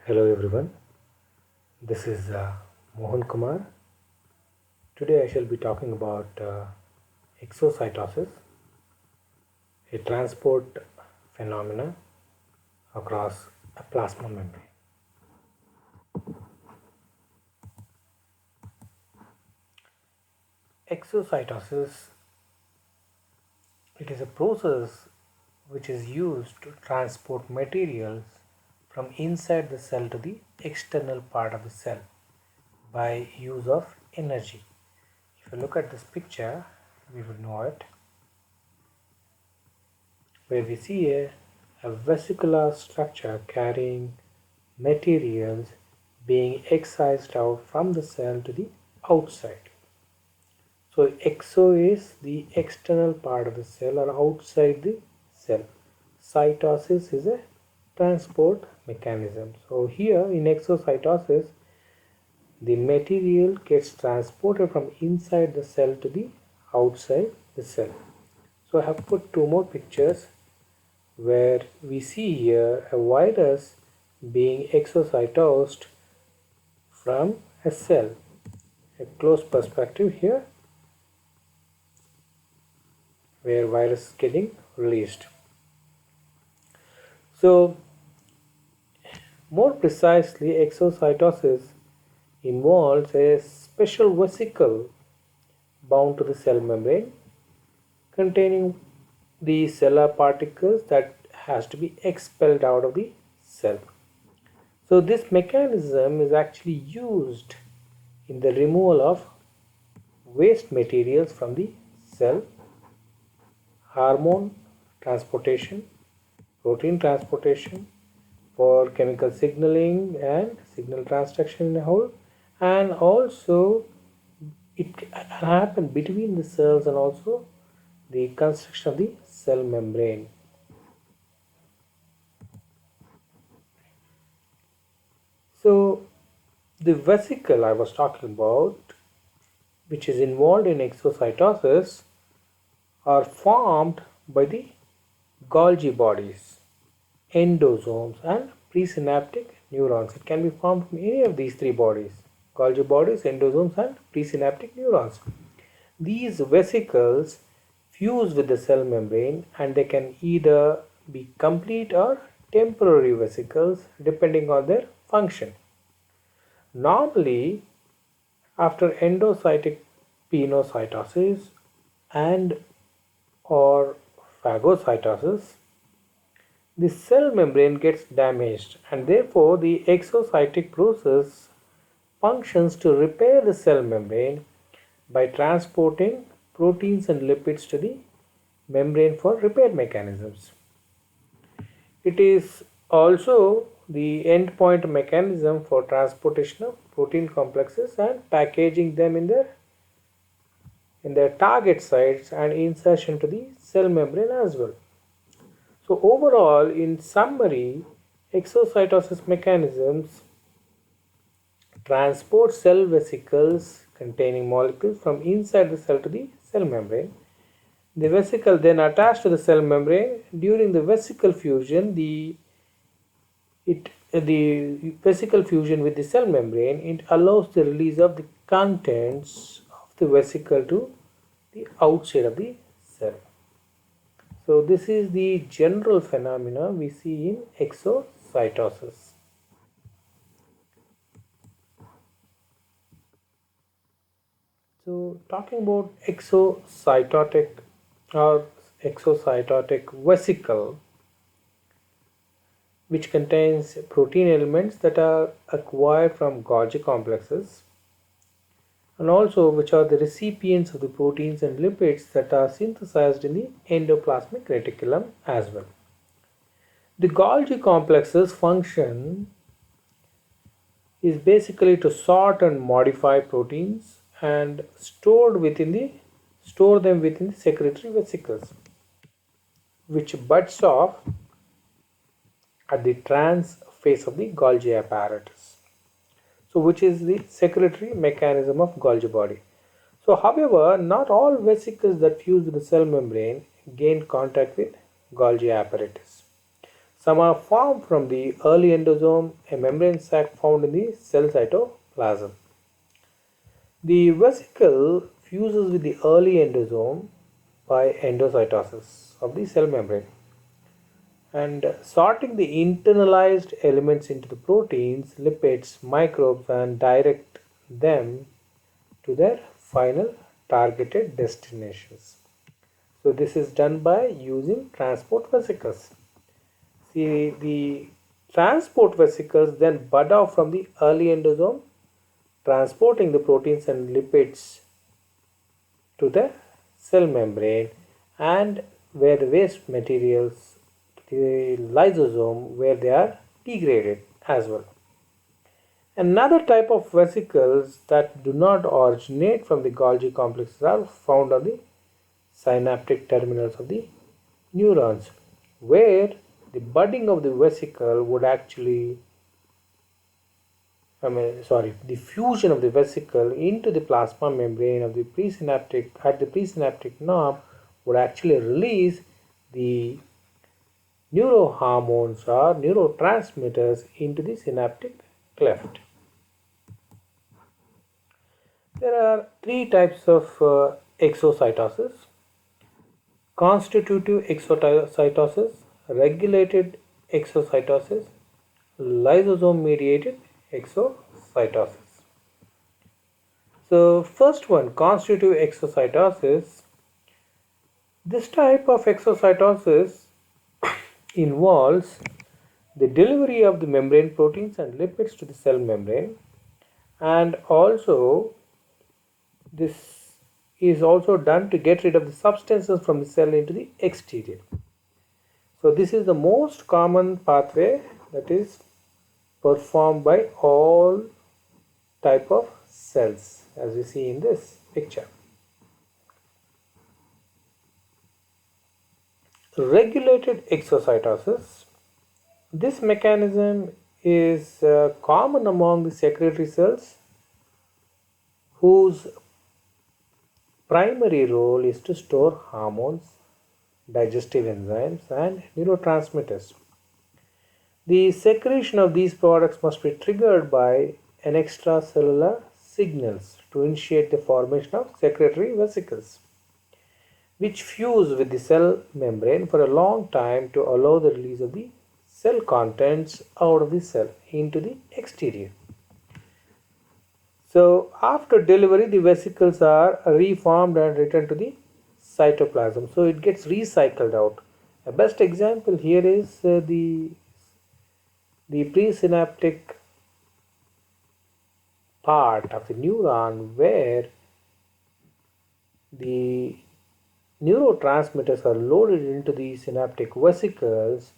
Hello everyone, this is Mohan Kumar. Today I shall be talking about exocytosis, a transport phenomena across a plasma membrane. Exocytosis, it is a process which is used to transport materials from inside the cell to the external part of the cell by use of energy. If you look at this picture, we would know it, where we see a vesicular structure carrying materials being excised out from the cell to the outside. So exo is the external part of the cell or outside the cell. Cytosis is a transport mechanism. So here in exocytosis, the material gets transported from inside the cell to the outside the cell. So I have put two more pictures where we see here a virus being exocytosed from a cell. A close perspective here where virus is getting released. So more precisely, exocytosis involves a special vesicle bound to the cell membrane containing the cellular particles that has to be expelled out of the cell. So this mechanism is actually used in the removal of waste materials from the cell, hormone transportation, protein transportation, for chemical signaling and signal transduction in a whole, and also it can happen between the cells and also the construction of the cell membrane. So the vesicle I was talking about, which is involved in exocytosis, are formed by the Golgi bodies, endosomes and presynaptic neurons. It can be formed from any of these three bodies: Golgi bodies, endosomes and presynaptic neurons. These vesicles fuse with the cell membrane and they can either be complete or temporary vesicles depending on their function. Normally, after endocytic pinocytosis and or phagocytosis, the cell membrane gets damaged and therefore the exocytic process functions to repair the cell membrane by transporting proteins and lipids to the membrane for repair mechanisms. It is also the endpoint mechanism for transportation of protein complexes and packaging them in their target sites and insertion to the cell membrane as well. So overall, in summary, exocytosis mechanisms transport cell vesicles containing molecules from inside the cell to the cell membrane. The vesicle then attached to the cell membrane. During the vesicle fusion, the vesicle fusion with the cell membrane, it allows the release of the contents of the vesicle to the outside of the cell. So this is the general phenomena we see in exocytosis. So talking about exocytotic or exocytotic vesicle, which contains protein elements that are acquired from Golgi complexes and also which are the recipients of the proteins and lipids that are synthesized in the endoplasmic reticulum as well. The Golgi complexes function is basically to sort and modify proteins and store them within the secretory vesicles, which buds off at the trans phase of the Golgi apparatus. So which is the secretory mechanism of Golgi body. So however, not all vesicles that fuse with the cell membrane gain contact with Golgi apparatus. Some are formed from the early endosome, a membrane sac found in the cell cytoplasm. The vesicle fuses with the early endosome by endocytosis of the cell membrane and sorting the internalized elements into the proteins, lipids, microbes and direct them to their final targeted destinations. So this is done by using transport vesicles. See, the transport vesicles then bud off from the early endosome, transporting the proteins and lipids to the cell membrane and where the waste materials to the lysosome where they are degraded as well. Another type of vesicles that do not originate from the Golgi complexes are found on the synaptic terminals of the neurons, where the budding of the vesicle would actually the fusion of the vesicle into the plasma membrane of the presynaptic at the presynaptic knob would actually release the neurohormones or neurotransmitters into the synaptic cleft. There are three types of exocytosis: constitutive exocytosis, regulated exocytosis, lysosome mediated exocytosis. So first one, constitutive exocytosis. This type of exocytosis involves the delivery of the membrane proteins and lipids to the cell membrane, and also this is also done to get rid of the substances from the cell into the exterior. So this is the most common pathway that is performed by all type of cells as we see in this picture. Regulated exocytosis. This mechanism is common among the secretory cells whose primary role is to store hormones, digestive enzymes and neurotransmitters. The secretion of these products must be triggered by an extracellular signals to initiate the formation of secretory vesicles, which fuse with the cell membrane for a long time to allow the release of the cell contents out of the cell into the exterior. So after delivery, the vesicles are reformed and returned to the cytoplasm. So it gets recycled out. A best example here is the presynaptic part of the neuron where the neurotransmitters are loaded into the synaptic vesicles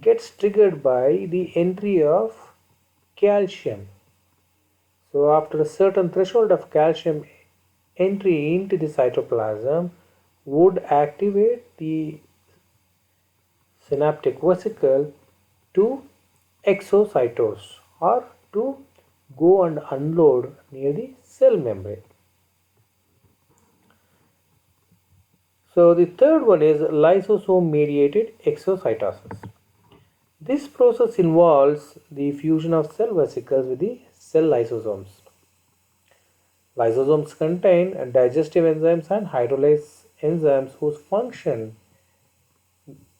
gets triggered by the entry of calcium. So after a certain threshold of calcium entry into the cytoplasm would activate the synaptic vesicle to exocytose or to go and unload near the cell membrane. So the third one is lysosome mediated exocytosis. This process involves the fusion of cell vesicles with the cell lysosomes. Lysosomes contain digestive enzymes and hydrolase enzymes whose function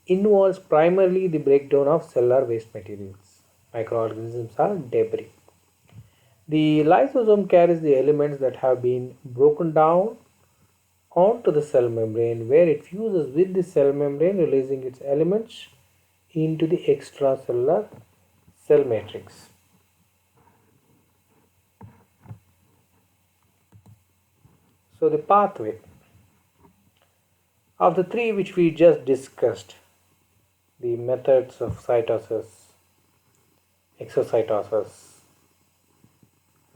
involves primarily the breakdown of cellular waste materials. Microorganisms are debris. The lysosome carries the elements that have been broken down onto the cell membrane where it fuses with the cell membrane, releasing its elements into the extracellular cell matrix. So the pathway of the three which we just discussed, the methods of cytosis, exocytosis,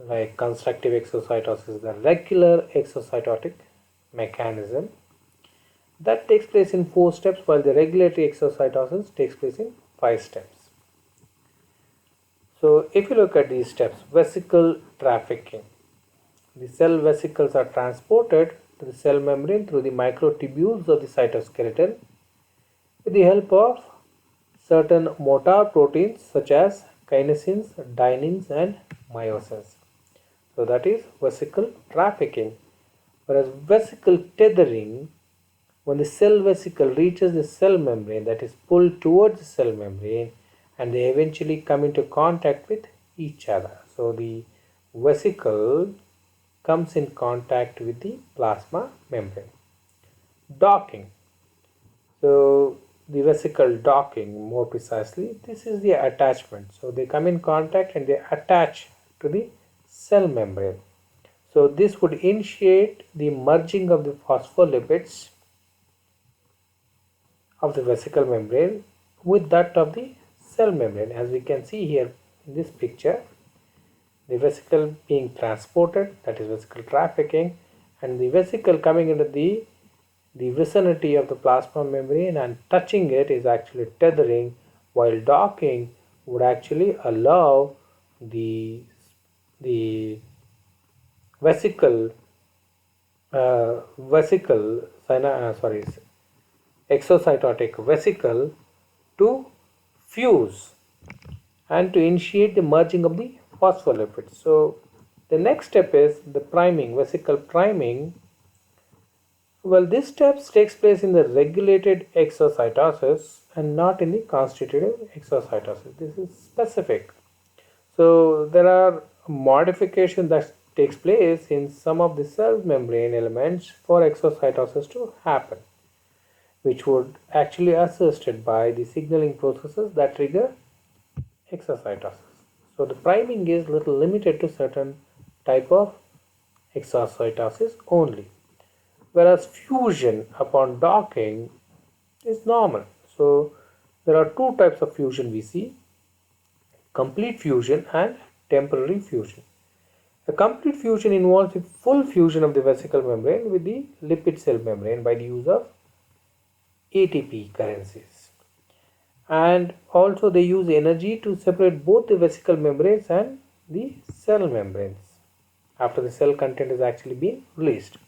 like constructive exocytosis, the regular exocytotic mechanism that takes place in 4 steps, while the regulatory exocytosis takes place in 5 steps. So if you look at these steps, vesicle trafficking. The cell vesicles are transported to the cell membrane through the microtubules of the cytoskeleton with the help of certain motor proteins such as kinesins, dyneins and myosins. So that is vesicle trafficking. Whereas vesicle tethering, when the cell vesicle reaches the cell membrane, that is pulled towards the cell membrane, and they eventually come into contact with each other. So the vesicle comes in contact with the plasma membrane. Docking. So the vesicle docking, more precisely, this is the attachment. So they come in contact and they attach to the cell membrane. So this would initiate the merging of the phospholipids of the vesicle membrane with that of the cell membrane. As we can see here in this picture, the vesicle being transported, that is vesicle trafficking, and the vesicle coming into the vicinity of the plasma membrane and touching it is actually tethering, while docking would actually allow the vesicle exocytotic vesicle to fuse and to initiate the merging of the phospholipids. So the next step is the priming, vesicle priming. Well, this step takes place in the regulated exocytosis and not in the constitutive exocytosis. This is specific. So there are modifications that takes place in some of the cell membrane elements for exocytosis to happen, which would actually assisted by the signaling processes that trigger exocytosis. So the priming is little limited to certain type of exocytosis only, whereas fusion upon docking is normal. So there are two types of fusion we see: complete fusion and temporary fusion. A complete fusion involves a full fusion of the vesicle membrane with the lipid cell membrane by the use of ATP currencies. And also they use energy to separate both the vesicle membranes and the cell membranes after the cell content is actually being released.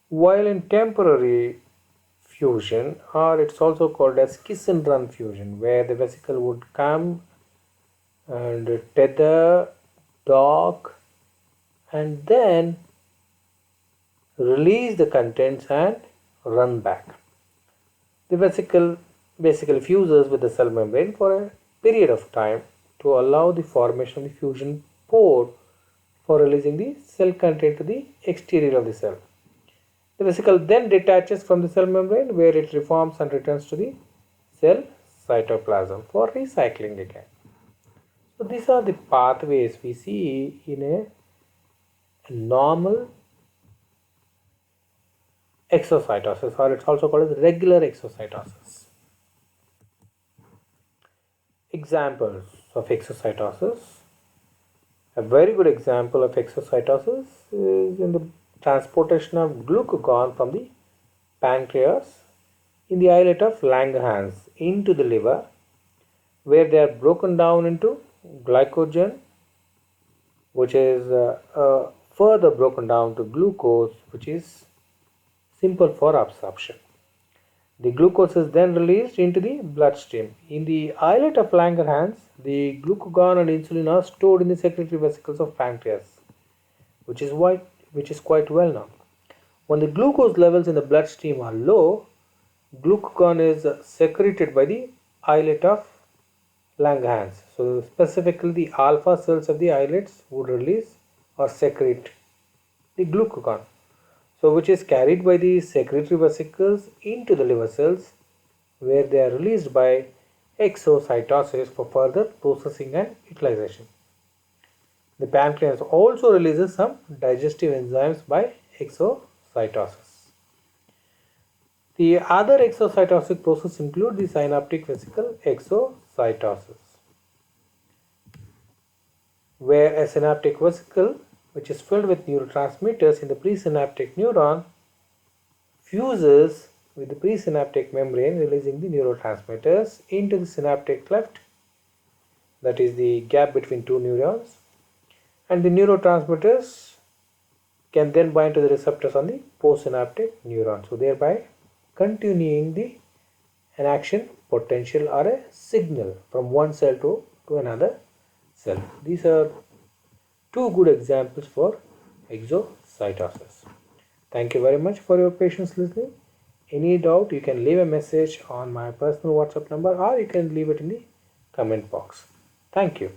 While in temporary fusion, or it's also called as kiss and run fusion, where the vesicle would come and tether, dock, and then release the contents and run back. The vesicle basically fuses with the cell membrane for a period of time to allow the formation of the fusion pore for releasing the cell content to the exterior of the cell. The vesicle then detaches from the cell membrane, where it reforms and returns to the cell cytoplasm for recycling again. So these are the pathways we see in a normal exocytosis, or it's also called as regular exocytosis. Examples of exocytosis. A very good example of exocytosis is in the transportation of glucagon from the pancreas in the islet of Langerhans into the liver, where they are broken down into glycogen, which is further broken down to glucose, which is simple for absorption. The glucose is then released into the bloodstream. In the islet of Langerhans, the glucagon and insulin are stored in the secretory vesicles of pancreas, which is quite well known. When the glucose levels in the bloodstream are low, glucagon is secreted by the islet of Langerhans. So specifically the alpha cells of the islets would release or secrete the glucagon, so which is carried by the secretory vesicles into the liver cells, where they are released by exocytosis for further processing and utilization. The pancreas also releases some digestive enzymes by exocytosis. The other exocytosis process include the synaptic vesicle exocytosis, where a synaptic vesicle, which is filled with neurotransmitters in the presynaptic neuron, fuses with the presynaptic membrane, releasing the neurotransmitters into the synaptic cleft, that is the gap between two neurons, and the neurotransmitters can then bind to the receptors on the postsynaptic neuron, so thereby continuing an action potential or a signal from one cell to another cell. These are two good examples for exocytosis. Thank you very much for your patience listening. Any doubt, you can leave a message on my personal WhatsApp number or you can leave it in the comment box. Thank you.